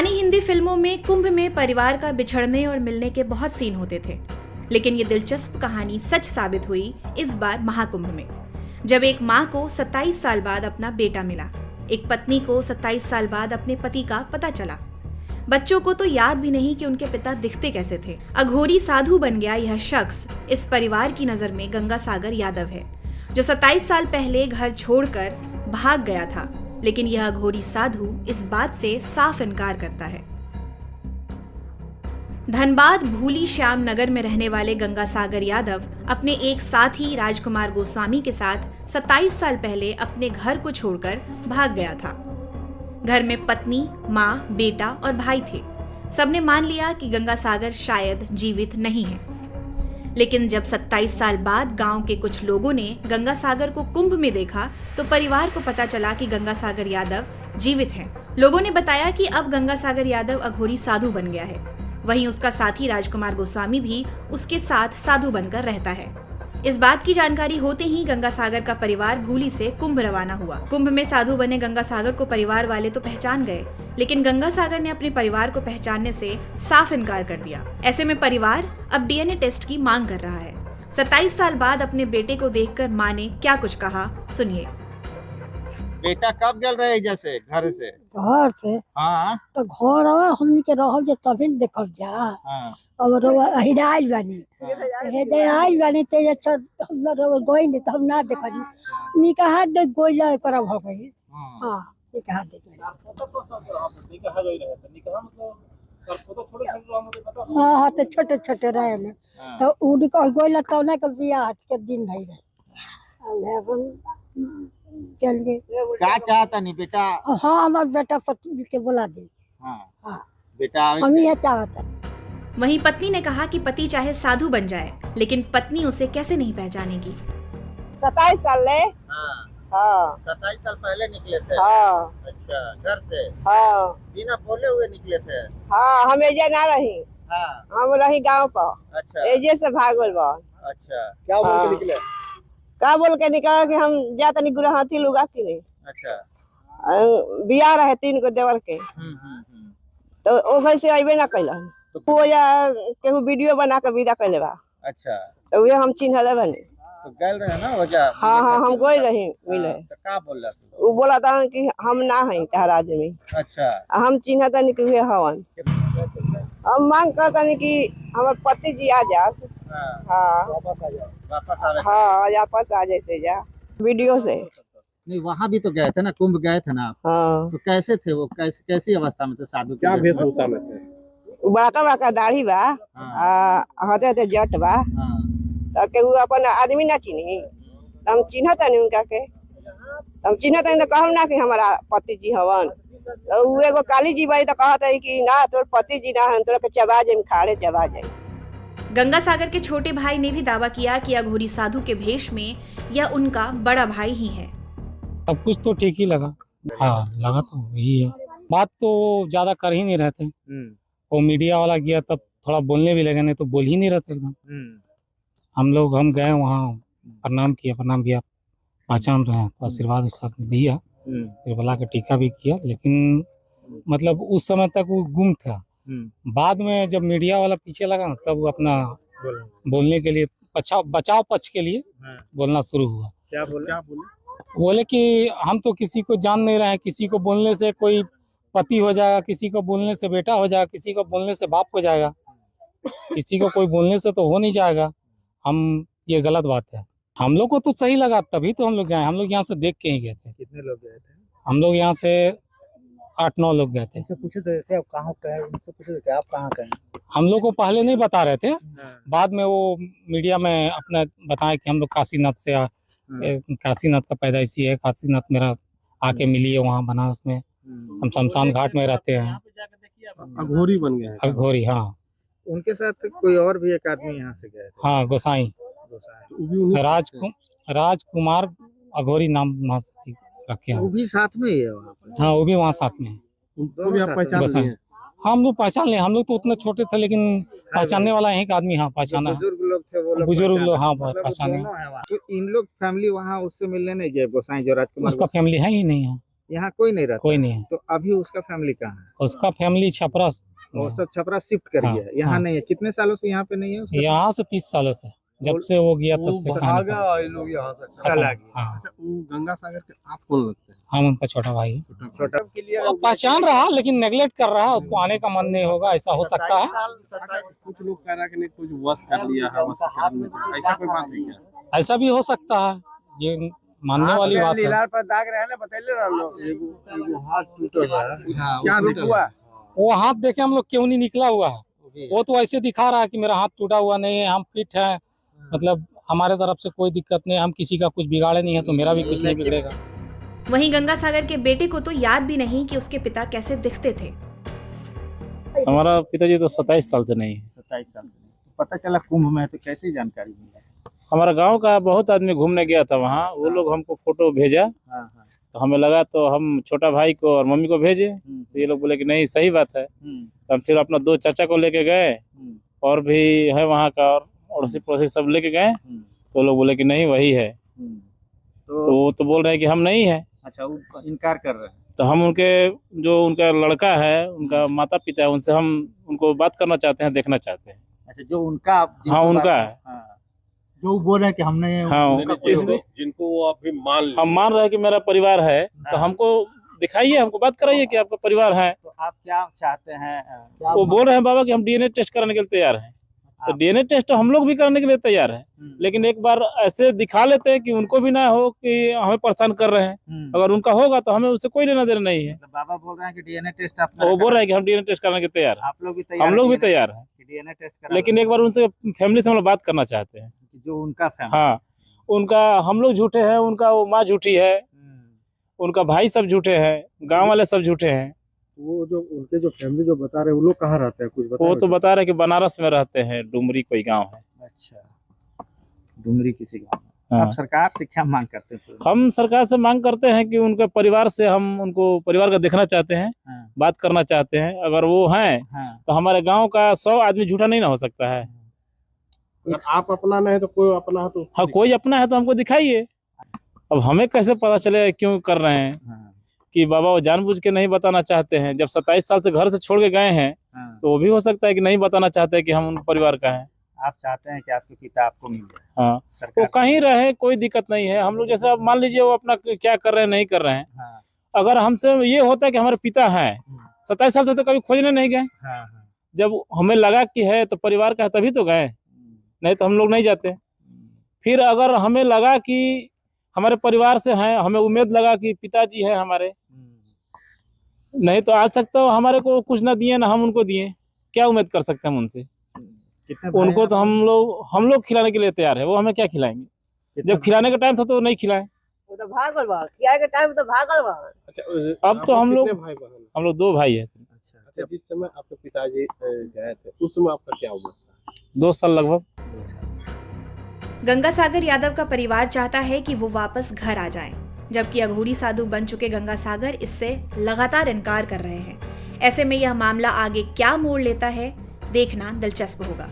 पुरानी हिंदी फिल्मों में कुंभ में परिवार का बिछड़ने और मिलने के बहुत सीन होते थे, लेकिन ये दिलचस्प कहानी सच साबित हुई इस बार महाकुंभ में, जब एक माँ को 27 साल बाद अपना बेटा मिला, एक पत्नी को 27 साल बाद अपने पति का पता चला। बच्चों को तो याद भी नहीं कि उनके पिता दिखते कैसे थे। अघोरी साधु बन गया यह शख्स इस परिवार की नजर में गंगासागर यादव है, जो 27 साल पहले घर छोड़कर भाग गया था। लेकिन यह अघोरी साधु इस बात से साफ इनकार करता है। धनबाद भूली श्याम नगर में रहने वाले गंगासागर यादव अपने एक साथी राजकुमार गोस्वामी के साथ 27 साल पहले अपने घर को छोड़कर भाग गया था। घर में पत्नी, माँ, बेटा और भाई थे। सबने मान लिया कि गंगासागर शायद जीवित नहीं है। लेकिन जब 27 साल बाद गांव के कुछ लोगों ने गंगासागर को कुंभ में देखा तो परिवार को पता चला कि गंगासागर यादव जीवित हैं। लोगों ने बताया कि अब गंगासागर यादव अघोरी साधु बन गया है। वहीं उसका साथी राजकुमार गोस्वामी भी उसके साथ साधु बनकर रहता है। इस बात की जानकारी होते ही गंगासागर का परिवार भूली से कुंभ रवाना हुआ। कुंभ में साधु बने गंगासागर को परिवार वाले तो पहचान गए, लेकिन गंगासागर ने अपने परिवार को पहचानने से साफ इनकार कर दिया। ऐसे में परिवार अब डीएनए टेस्ट की मांग कर रहा है। 27 साल बाद अपने बेटे को देखकर मां ने क्या कुछ कहा, सुनिए। बेटा कब गल रहे जैसे घर से? हाँ तो घर हमनी के रहब जे तभी न देखब जा। हाँ। और हिदाइल बानी हिदाइल बानी ते अच्छा हम लोग गोई नहीं तो हम ना देखनी निकाह दे गोई जाए करब हो गई। हां निकाह दे हां तो छोटे छोटे रहे न तो उ निकाह गोइला तो ना के बियाह के दिन भई रहे चल गए। क्या चाहता नहीं बेटा? हाँ हमार बेटा पत्नी के बुला दे। हाँ बेटा हम ये चाहता। वहीं पत्नी ने कहा कि पति चाहे साधु बन जाए, लेकिन पत्नी उसे कैसे नहीं पहचानेगी। 27 साल ले। हाँ 27 साल पहले निकले थे। हाँ अच्छा, घर से? हाँ बिना बोले हुए निकले थे? हाँ हम एजे ना रही। हाँ हम रही गांव पर। अच्छा, एजे से भागल बा। अच्छा, क्या बोल के निकले? का बोल के निकला कि हम जाता नहीं गुरहाथी लुगा की नहीं। अच्छा, बियाह रहे 3 को देवर के। तो ओ घर से अबे ना कैला तो वो या केहू वीडियो बना के विदा कैले बा। अच्छा, तो वे हम चिन्हले बने तो गल रहे ना हो जा। हाँ हाँ हम गई रही मिले। तो का बोल रहा? वो बोला था कि हम ना हैं तहरा आदमी। अच्छा, हम चिन्हता नहीं कि वे हवन। हम मांग करता नहीं कि हमारे पति जी आ जा। हाँ वापस आवे। हाँ वापस आ जैसे जा वीडियो से। नहीं वहाँ भी तो गए थे ना, कुंभ गए थे ना आप? हाँ तो कैसे थे वो? कैसी अवस्था में थे? साधु क्या वेशभूषा में थे? बड़का बड़का दाढ़ी बा। हते जट बा। तो केहू अपन आदमी ना चिन्ही तो हम चिन्हता नहीं उनका के। हम चिन्हता नहीं तो कहम ना कि हमारा पति जी हवन। तो वो एगो काली जी बाई तो कहता है कि ना तोर पति जी ना है, तोरा के चबा जाए खाड़े चबा जाए। गंगासागर के छोटे भाई ने भी दावा किया कि अघोरी साधु के भेष में यह उनका बड़ा भाई ही है। सब कुछ तो ठीक ही लगा। हाँ लगा तो यही है। बात तो ज्यादा कर ही नहीं रहते। वो मीडिया वाला गया तब थोड़ा बोलने भी लगे, नहीं तो बोल ही नहीं रहते एकदम। हम गए वहाँ, प्रणाम किया, पहचान रहे हैं तो आशीर्वाद दिया, फिर बुला के टीका भी किया। लेकिन मतलब उस समय तक वो गुम था। बाद में जब मीडिया वाला पीछे लगा ना तब वो अपना बोलने के लिए बचाव पक्ष के लिए बोलना शुरू हुआ। क्या बोले? बोले कि हम तो किसी को जान नहीं रहे हैं, किसी को बोलने से कोई पति हो जाएगा, किसी को बोलने से बेटा हो जाएगा, किसी को बोलने से बाप हो जाएगा, किसी को कोई बोलने से तो हो नहीं जाएगा। ये गलत बात है। हम लोग को तो सही लगा तभी तो हम लोग गए। हम लोग यहाँ से देख के ही गए थे। कितने लोग गए थे? हम लोग यहाँ से 8-9 लोग गए थे। पूछे थे आप कहाँ गए? उनसे पूछे थे आप कहाँ गए? हम लोग को पहले नहीं बता रहे थे, बाद में वो मीडिया में अपना बताया कि हम लोग काशीनाथ से काशीनाथ का पैदाइशी है, काशीनाथ मेरा आके मिली है वहाँ बनारस में। हम शमशान घाट में रहते हैं। अघोरी बन गए? अघोरी, हाँ। उनके साथ कोई और भी एक आदमी यहाँ से गए थे? हाँ गोसाई राजकुमार अघोरी नाम वहाँ से रखे हैं। वो भी साथ में ही है वहाँ पर? हाँ वो भी वहाँ साथ में है। उनको भी आप पहचान लिए हैं? हम लोग पहचान ले। हम लोग तो उतने छोटे थे, लेकिन पहचानने वाला एक आदमी हाँ पहचाना। बुजुर्ग लोग थे वो लोग? बुजुर्ग लोग हाँ मतलब पहचाने। तो इन लोग फैमिली वहाँ उससे मिलने नहीं गए गोसाई जो राजकुमार? उसका फैमिली है ही नहीं है। यहाँ कोई नहीं रहता? कोई नहीं है। तो अभी उसका फैमिली कहाँ है? उसका फैमिली छपरा वो सब छपरा शिफ्ट कर हाँ, गया है, यहाँ हाँ। नहीं है? कितने सालों से यहाँ पे नहीं है उसका? यहाँ से 30 सालों से, जब से वो गया तब से कहानी खत्म। साल आ गया। हाँ, अच्छा, वो गंगा सागर के आप कौन लगते हैं? हम उनका छोटा भाई है। छोटा वो पहचान रहा लेकिन नेगलेक्ट कर रहा है, उसको आने का मन नहीं होगा, ऐसा हो सकता है। कुछ लोग कह रहा है कि नहीं कुछ वश कर लिया है, वश करने में ऐसा कोई बात है क्या? ऐसा भी हो सकता है, ये मानने वाली बात है। पर दाग रहे ना बतैले एगो हाथ टूटल है। क्या हुआ? वो हाथ देखे हम लोग क्यों नहीं निकला हुआ है, वो तो ऐसे दिखा रहा है कि मेरा हाथ टूटा हुआ नहीं है, हम फिट है, मतलब हमारे तरफ से कोई दिक्कत नहीं, हम किसी का कुछ बिगाड़े नहीं है, तो मेरा भी कुछ नहीं बिगड़ेगा। वहीं गंगा सागर के बेटे को तो याद भी नहीं कि उसके पिता कैसे दिखते थे। हमारा पिताजी तो 27 साल से नहीं है। 27 साल से नहीं। पता चला कुंभ में है, तो कैसी जानकारी मिली? हमारा गांव का बहुत आदमी घूमने गया था वहाँ, वो लोग हमको फोटो भेजा, हाँ हाँ। तो हमें लगा, तो हम छोटा भाई को और मम्मी को भेजे, तो ये लोग बोले कि नहीं सही बात है। तो हम फिर अपना 2 चाचा को लेके गए, और भी है वहाँ का, और अड़ोसी पड़ोसी सब लेके गए, तो लोग बोले कि नहीं वही है। तो वो तो बोल रहे हैं कि हम नहीं है। अच्छा, वो इनकार कर रहे हैं? तो हम उनके, जो उनका लड़का है, उनका माता पिता है, उनसे हम उनको बात करना चाहते हैं, देखना चाहते हैं। अच्छा, जो उनका हाँ उनका है। हाँ। जो बोल रहे हैं कि हमने हाँ, इसलिए जिनको वो अभी मान हम मान रहे हैं कि मेरा परिवार है, तो हमको दिखाइए, हमको बात कराइए कि आपका परिवार है। तो आप क्या चाहते हैं? वो बोल रहे हैं बाबा कि हम डीएनए टेस्ट कराने के लिए तैयार हैं, तो डीएनए टेस्ट तो हम लोग भी करने के लिए तैयार हैं, लेकिन एक बार ऐसे दिखा लेते हैं कि उनको भी ना हो कि हमें परेशान कर रहे हैं। अगर उनका होगा तो हमें उससे कोई लेना देना नहीं है। मतलब बाबा बोल रहे हैं कि डीएनए टेस्ट आप वो बोल रहे हैं कि हम डीएनए टेस्ट कराने के तैयार हैं। आप लोग भी तैयार? हम लोग भी तैयार हैं, डीएनए टेस्ट करा, लेकिन एक बार उनसे फैमिली से हम लोग बात करना चाहते हैं। जो उनका फैमिली। हाँ, उनका हम लोग झूठे हैं, उनका वो माँ झूठी है, उनका भाई सब झूठे हैं, गांव वाले सब झूठे हैं। वो जो उनके जो फैमिली जो बता रहे हैं, वो लोग कहाँ रहते हैं, कुछ बता? वो तो बता रहे हैं कि बनारस में रहते हैं, डुमरी कोई गांव है। अच्छा, डुमरी किसी गाँव में। हाँ। आप सरकार से क्या मांग करते हैं? हम सरकार से मांग करते हैं कि उनके परिवार से, हम उनको परिवार का देखना चाहते हैं, हाँ। बात करना चाहते हैं। अगर वो हैं हाँ। तो हमारे गांव का 100 आदमी झूठा नहीं ना हो सकता है। अगर आप अपना नहीं है तो कोई अपना है तो? हाँ, कोई अपना है तो हमको दिखाइए। अब हमें कैसे पता चले क्यों कर रहे हैं? हाँ। कि बाबा वो जानबूझ के नहीं बताना चाहते हैं। जब 27 साल से घर से छोड़ के गए हैं, हाँ। तो वो भी हो सकता है कि नहीं बताना चाहते हैं कि हम उन परिवार का है। आप चाहते हैं कि आपके पिता आपको मिल जाए? हाँ, सरकार वो कहीं रहे, कोई दिक्कत नहीं है। हम लोग जैसे अब मान लीजिए वो अपना क्या कर रहे हैं, नहीं कर रहे हैं। हाँ। अगर हमसे ये होता है कि हमारे पिता हैं, 27 साल से तो कभी खोजने नहीं गए। हाँ। जब हमें लगा कि है तो परिवार का है, तभी तो गए, नहीं तो हम लोग नहीं जाते। फिर अगर हमें लगा कि हमारे परिवार से हैं, हमें उम्मीद लगा कि पिताजी है हमारे, नहीं तो आज तक तो हमारे को कुछ ना दिए ना हम उनको दिए, क्या उम्मीद कर सकते हैं हम उनसे? उनको तो हम लोग खिलाने के लिए तैयार है, वो हमें क्या खिलाएंगे? जब खिलाने का टाइम था तो नहीं खिलाए। वो तो भागल बा, किया के टाइम तो भागल बा। अच्छा, अब तो हम लोग कितने भाई बहन? हम लोग 2 भाई है। अच्छा, जिस समय आपके पिताजी गए थे उस समय आपका क्या उम्र था? 2 साल लगभग। गंगा सागर यादव का परिवार चाहता है कि वो वापस घर आ जाएं, जबकि अघोरी साधु बन चुके गंगा सागर इससे लगातार इनकार कर रहे हैं। ऐसे में यह मामला आगे क्या मोड़ लेता है, देखना दिलचस्प होगा।